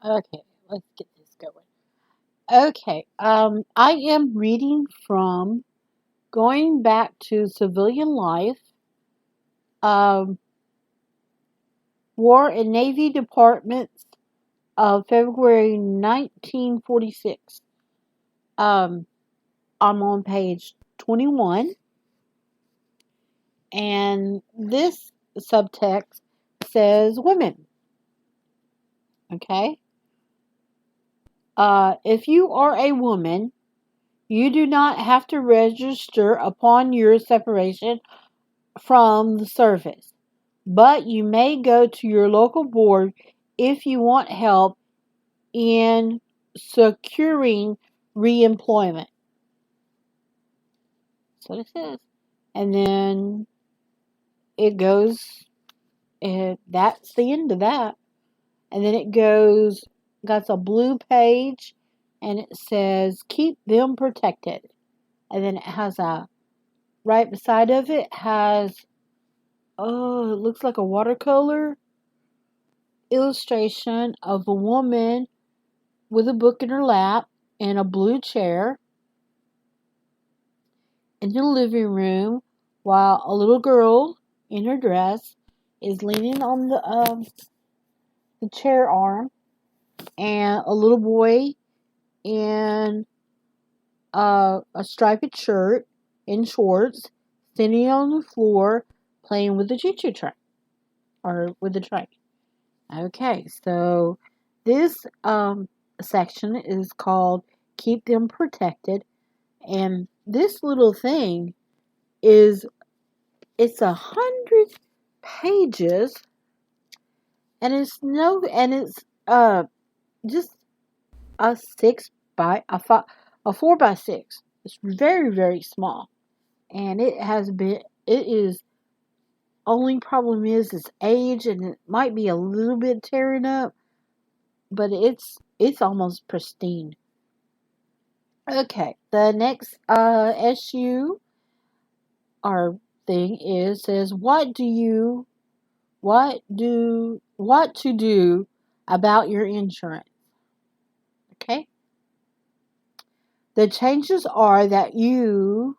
Okay, let's get this going. Okay, I am reading from Going Back to Civilian Life, um, War and Navy Departments of February 1946. Um, I'm on page 21, and this subtext says women. Okay, if you are a woman, you do not have to register upon your separation from the service, but you may go to your local board if you want help in securing reemployment. So it says. And then it goes, and that's the end of that. And then it goes, got a blue page, and it says, keep them protected. And then it has right beside of it has, oh, it looks like a watercolor illustration of a woman with a book in her lap and a blue chair in the living room while a little girl in her dress is leaning on the chair arm, and a little boy in a striped shirt and shorts sitting on the floor playing with the choo-choo train or with the train. Okay, so this section is called Keep Them Protected, and this little thing is it's 100 pages, and it's just a 4 by 6. It's very, very small, and it is only problem is its age, and it might be a little bit tearing up, but it's almost pristine. Okay, the next SU or thing is says what to do about your insurance. Okay? The changes are that you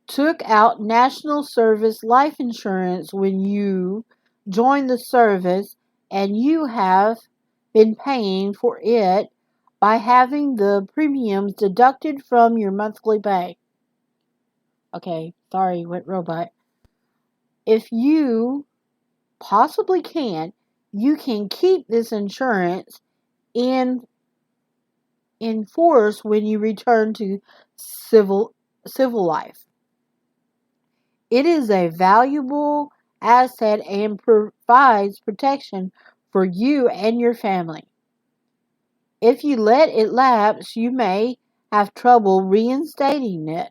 took out National Service life insurance when you joined the service, and you have been paying for it by having the premiums deducted from your monthly pay. Okay, sorry, went robot. If you possibly can, you can keep this insurance in force when you return to civil life. It is a valuable asset and provides protection for you and your family. If you let it lapse, you may have trouble reinstating it,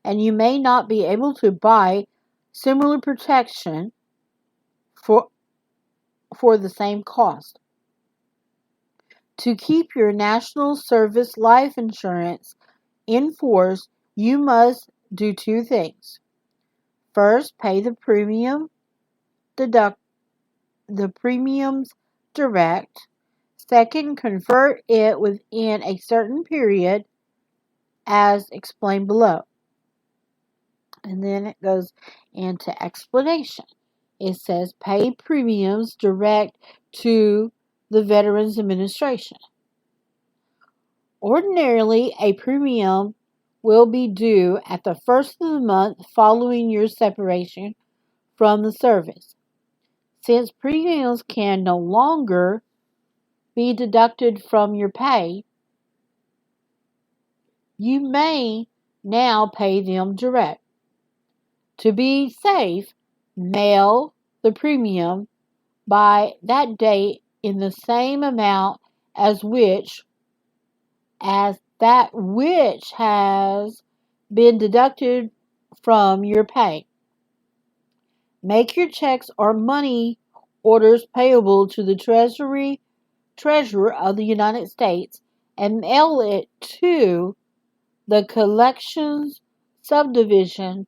and you may not be able to buy similar protection for the same cost. To keep your National Service life insurance in force, you must do two things. First, pay deduct the premiums direct. Second, convert it within a certain period as explained below. And then it goes into explanation. It says pay premiums direct to the Veterans Administration. Ordinarily, a premium will be due at the first of the month following your separation from the service. Since premiums can no longer be deducted from your pay, you may now pay them direct. To be safe, mail the premium by that date in the same amount as that which has been deducted from your pay. Make your checks or money orders payable to the Treasurer of the United States and mail it to the Collections Subdivision,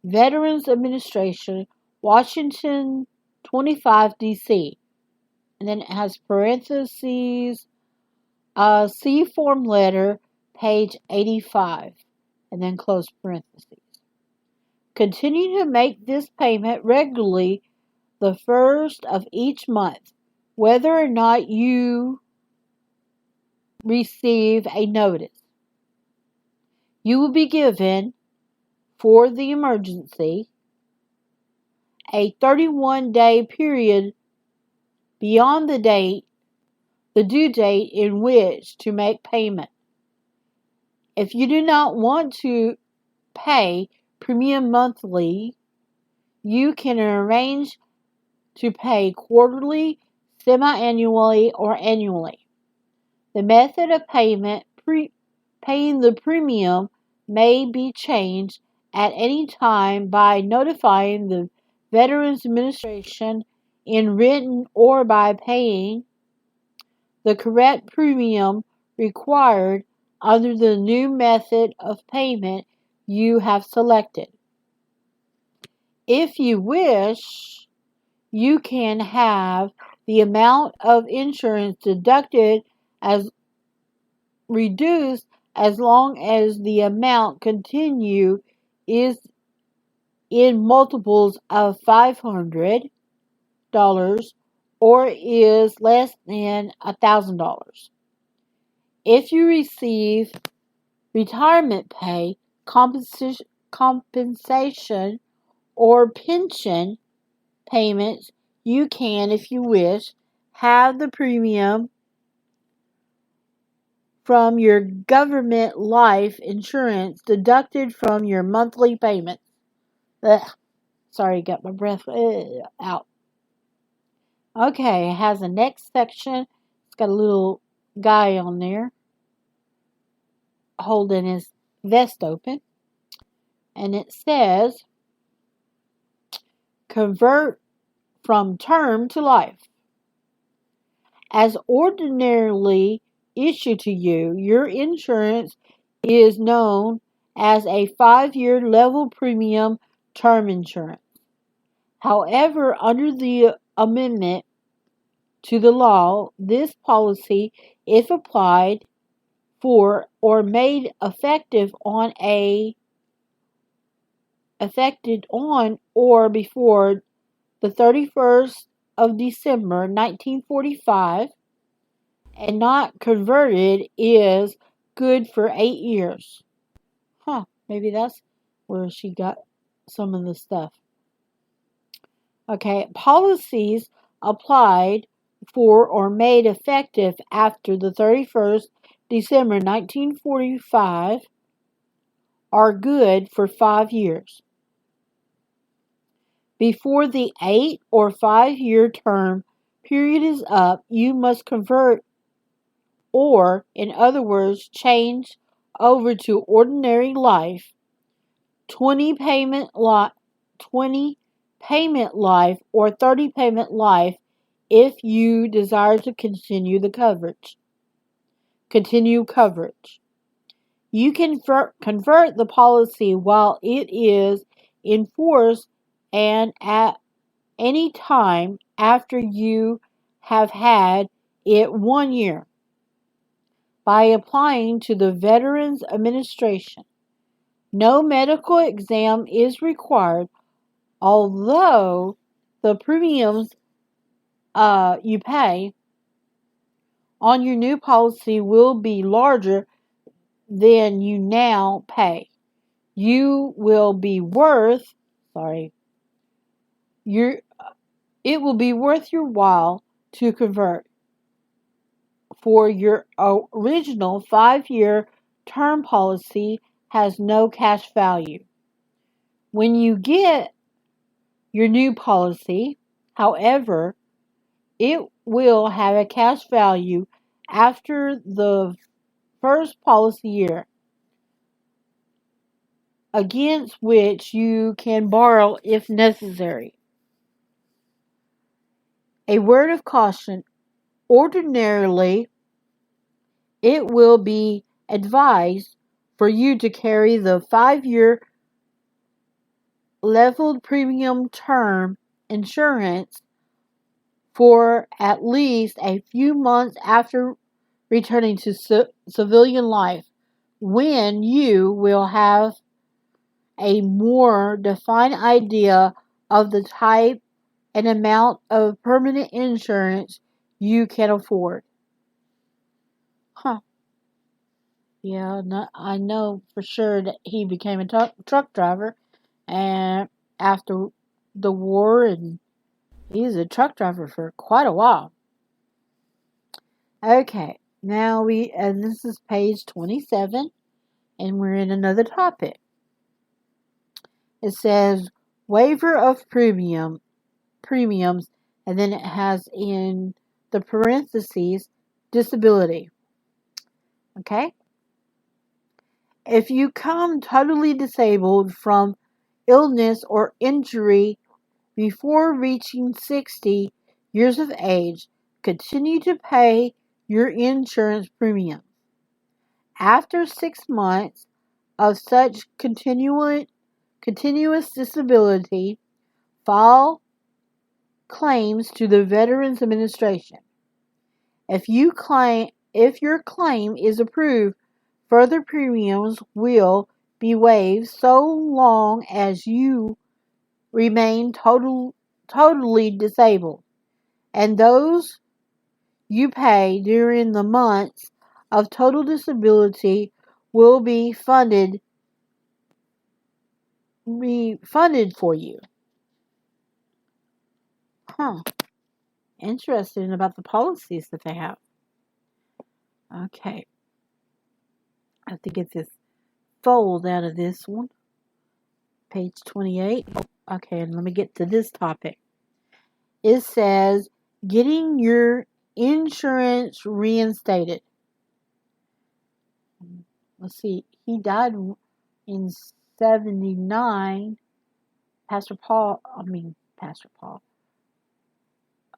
Veterans Administration, Washington 25 DC. and then it has parentheses, C form letter, page 85, and then close parentheses. Continue to make this payment regularly the first of each month, whether or not you receive a notice. You will be given, for the emergency, a 31-day period beyond the due date in which to make payment. If you do not want to pay premium monthly, you can arrange to pay quarterly, semi-annually, or annually. The method of paying the premium may be changed at any time by notifying the Veterans Administration in written or by paying the correct premium required under the new method of payment you have selected. If you wish, you can have the amount of insurance deducted as reduced as long as the amount continue is in multiples of $500 or is less than $1,000. If you receive retirement pay, compensation, or pension payments, you can, if you wish, have the premium from your government life insurance deducted from your monthly payments. Sorry, got my breath out. Okay, it has a next section. It's got a little guy on there holding his vest open. And it says, convert from term to life. As ordinarily issued to you, your insurance is known as a 5-year level premium term insurance. However, under the amendment to the law, this policy, if applied for or made effective on or before the 31st of December 1945 and not converted, is good for 8 years. Maybe that's where she got some of the stuff. Okay, policies applied for or made effective after the 31st December 1945 are good for 5 years. Before the 8 or 5-year term period is up, you must convert, or, in other words, change over to ordinary life, 20 payment life, or 30 payment life if you desire to continue coverage. You can convert the policy while it is in force and at any time after you have had it 1 year by applying to the Veterans Administration. No medical exam is required, although the premiums you pay on your new policy will be larger than you now pay. It will be worth your while to convert, for your original 5-year term policy has no cash value. When you get your new policy, however, it will have a cash value after the first policy year, against which you can borrow if necessary. A word of caution: ordinarily, it will be advised for you to carry the 5-year leveled premium term insurance for at least a few months after returning to civilian life, when you will have a more defined idea of the type and amount of permanent insurance you can afford. Huh. Yeah, no, I know for sure that he became a truck driver and after the war, and he was a truck driver for quite a while. Okay, and this is page 27, and we're in another topic. It says waiver of premiums, and then it has in the parentheses disability. Okay? If you come totally disabled from illness or injury before reaching 60 years of age, continue to pay your insurance premium. After 6 months of such continuous disability, file claims to the Veterans Administration. If your claim is approved, further premiums will be waived so long as you remain totally disabled, and those you pay during the months of total disability will be refunded for you. Huh. Interesting about the policies that they have. Okay. I have to get this fold out of this one. Page 28. Okay, and let me get to this topic. It says getting your insurance reinstated. Let's see. He died in 79. Pastor Paul.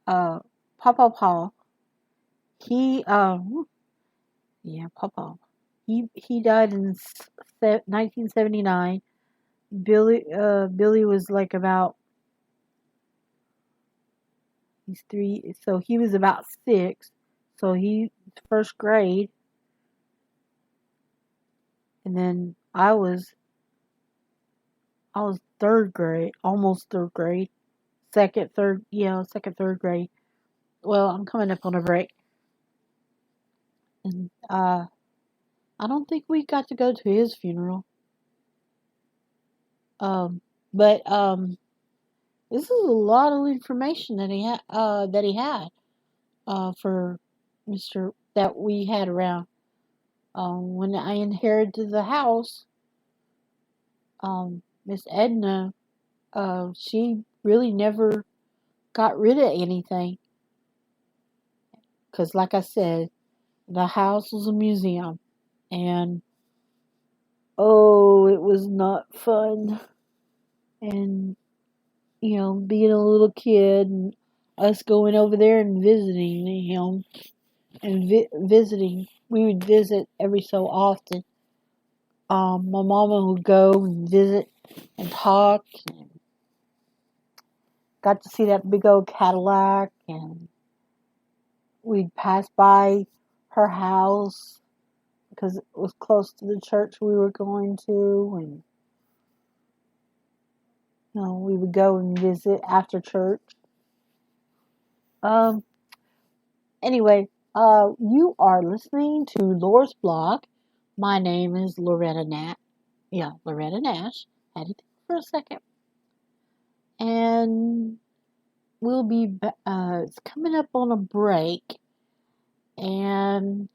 Papa Paul. He Papa. He died in 1979. Billy was like about, he's 3, so he was about 6, so he first grade, and then I was third grade, almost third grade, second, third grade. Well, I'm coming up on a break, and I don't think we got to go to his funeral. But this is a lot of information that he had for Mr. that we had around. When I inherited the house, Miss Edna, she really never got rid of anything. Because, like I said, the house was a museum. And, oh, it was not fun. And, being a little kid and us going over there and visiting him and visiting. We would visit every so often. My mama would go and visit and talk, and got to see that big old Cadillac, and we'd pass by her house because it was close to the church we were going to, and we would go and visit after church. Anyway, you are listening to Lore's blog. My name is Loretta Nash. Yeah, Loretta Nash. Had to think for a second. And we'll be it's coming up on a break, and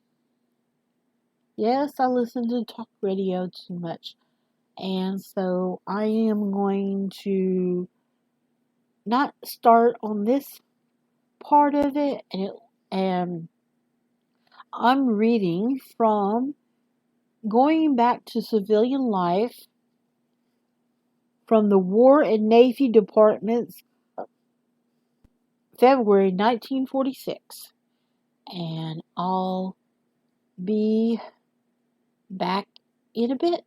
yes, I listen to talk radio too much, and so I am going to not start on this part of it, and I'm reading from Going Back to Civilian Life from the War and Navy Department's February 1946. And I'll be back in a bit.